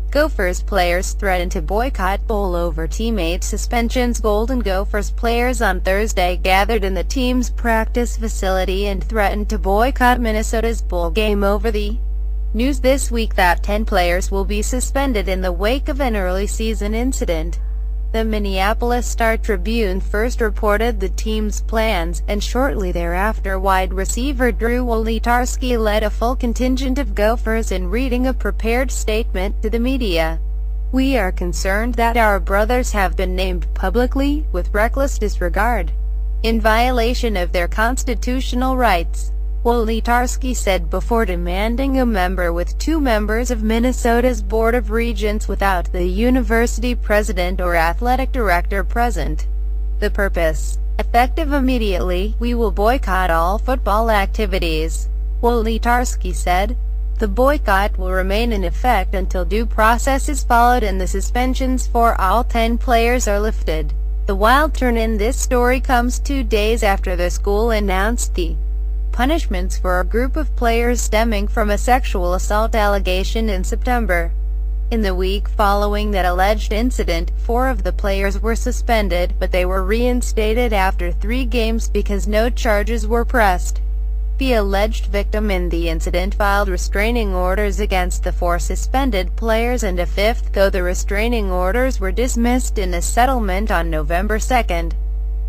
Gophers players threaten to boycott bowl over teammate suspensions. Golden Gophers players on Thursday gathered in the team's practice facility and threatened to boycott Minnesota's bowl game over the news this week that 10 players will be suspended in the wake of an early season incident. The Minneapolis Star Tribune first reported the team's plans, and shortly thereafter wide receiver Drew Wolitarsky led a full contingent of Gophers in reading a prepared statement to the media. "We are concerned that our brothers have been named publicly, with reckless disregard, in violation of their constitutional rights," Wolitarsky said before demanding a member with 2 members of Minnesota's Board of Regents without the university president or athletic director present. "The purpose. Effective immediately, we will boycott all football activities," Wolitarsky said. "The boycott will remain in effect until due process is followed and the suspensions for all 10 players are lifted." The wild turn in this story comes 2 days after the school announced the punishments for a group of players stemming from a sexual assault allegation in September. In the week following that alleged incident, 4 of the players were suspended, but they were reinstated after 3 games because no charges were pressed. The alleged victim in the incident filed restraining orders against the 4 suspended players and a 5th, though the restraining orders were dismissed in a settlement on November 2.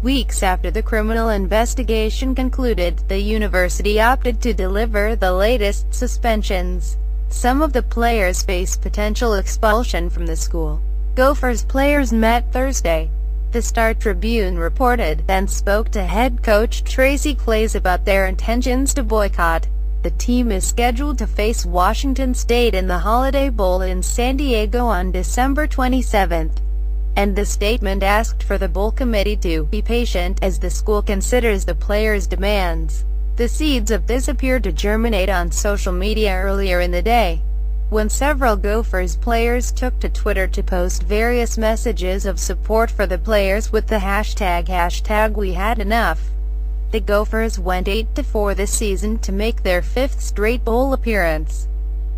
Weeks after the criminal investigation concluded, the university opted to deliver the latest suspensions. Some of the players face potential expulsion from the school. Gophers players met Thursday, the Star Tribune reported, then spoke to head coach Tracy Claeys about their intentions to boycott. The team is scheduled to face Washington State in the Holiday Bowl in San Diego on December 27. And the statement asked for the bowl committee to be patient as the school considers the players' demands. The seeds of this appeared to germinate on social media earlier in the day, when several Gophers players took to Twitter to post various messages of support for the players with the hashtag we had enough. The Gophers went 8-4 this season to make their 5th straight bowl appearance.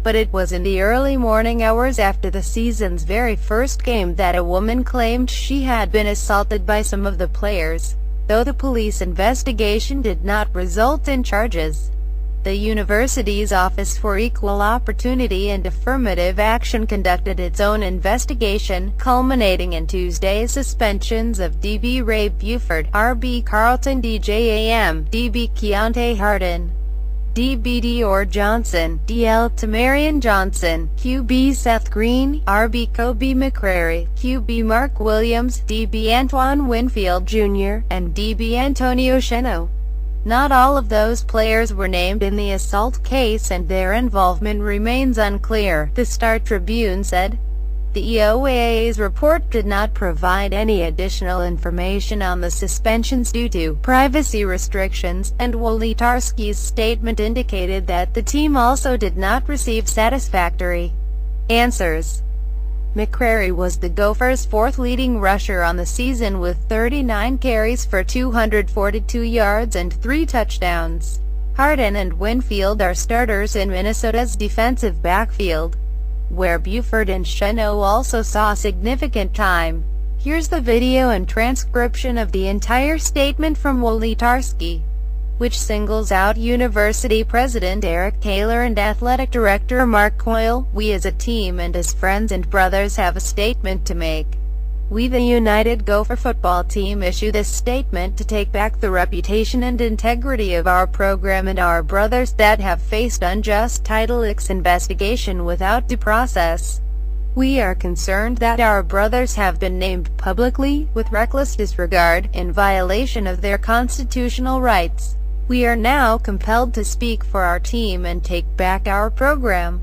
But it was in the early morning hours after the season's very first game that a woman claimed she had been assaulted by some of the players, though the police investigation did not result in charges. The university's Office for Equal Opportunity and Affirmative Action conducted its own investigation, culminating in Tuesday's suspensions of DB Ray Buford, RB Carlton DJAM, DB Keontae Harden, DB Dior Johnson, DL Tamarian Johnson, QB Seth Green, RB Kobe McCrary, QB Mark Williams, DB Antoine Winfield Jr., and DB Antonio Sheno. Not all of those players were named in the assault case and their involvement remains unclear, the Star Tribune said. The EOA's report did not provide any additional information on the suspensions due to privacy restrictions, and Wolitarsky's statement indicated that the team also did not receive satisfactory answers. McCrary was the Gophers' 4th leading rusher on the season with 39 carries for 242 yards and 3 touchdowns. Harden and Winfield are starters in Minnesota's defensive backfield, where Buford and Sheno also saw significant time. Here's the video and transcription of the entire statement from Wolitarsky, which singles out University President Eric Taylor and Athletic Director Mark Coyle. "We as a team and as friends and brothers have a statement to make. We, the United Gopher football team, issue this statement to take back the reputation and integrity of our program and our brothers that have faced unjust Title IX investigation without due process. We are concerned that our brothers have been named publicly, with reckless disregard, in violation of their constitutional rights. We are now compelled to speak for our team and take back our program."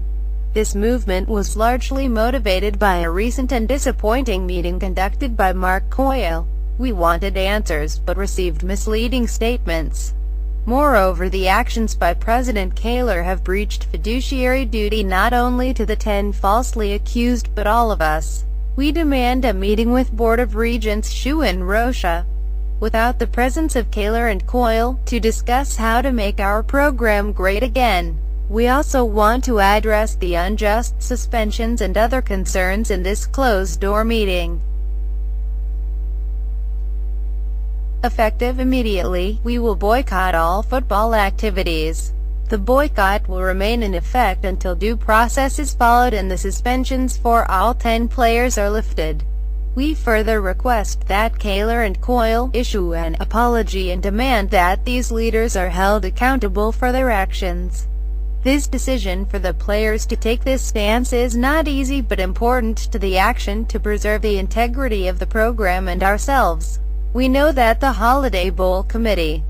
This movement was largely motivated by a recent and disappointing meeting conducted by Mark Coyle. "We wanted answers, but received misleading statements. Moreover, the actions by President Taylor have breached fiduciary duty not only to the 10 falsely accused but all of us. We demand a meeting with Board of Regents Shu and Rocha, without the presence of Taylor and Coyle, to discuss how to make our program great again." We also want to address the unjust suspensions and other concerns in this closed-door meeting. Effective immediately, we will boycott all football activities. The boycott will remain in effect until due process is followed and the suspensions for all 10 players are lifted. We further request that Kaler and Coyle issue an apology and demand that these leaders are held accountable for their actions. This decision for the players to take this stance is not easy but important to the action to preserve the integrity of the program and ourselves. We know that the Holiday Bowl Committee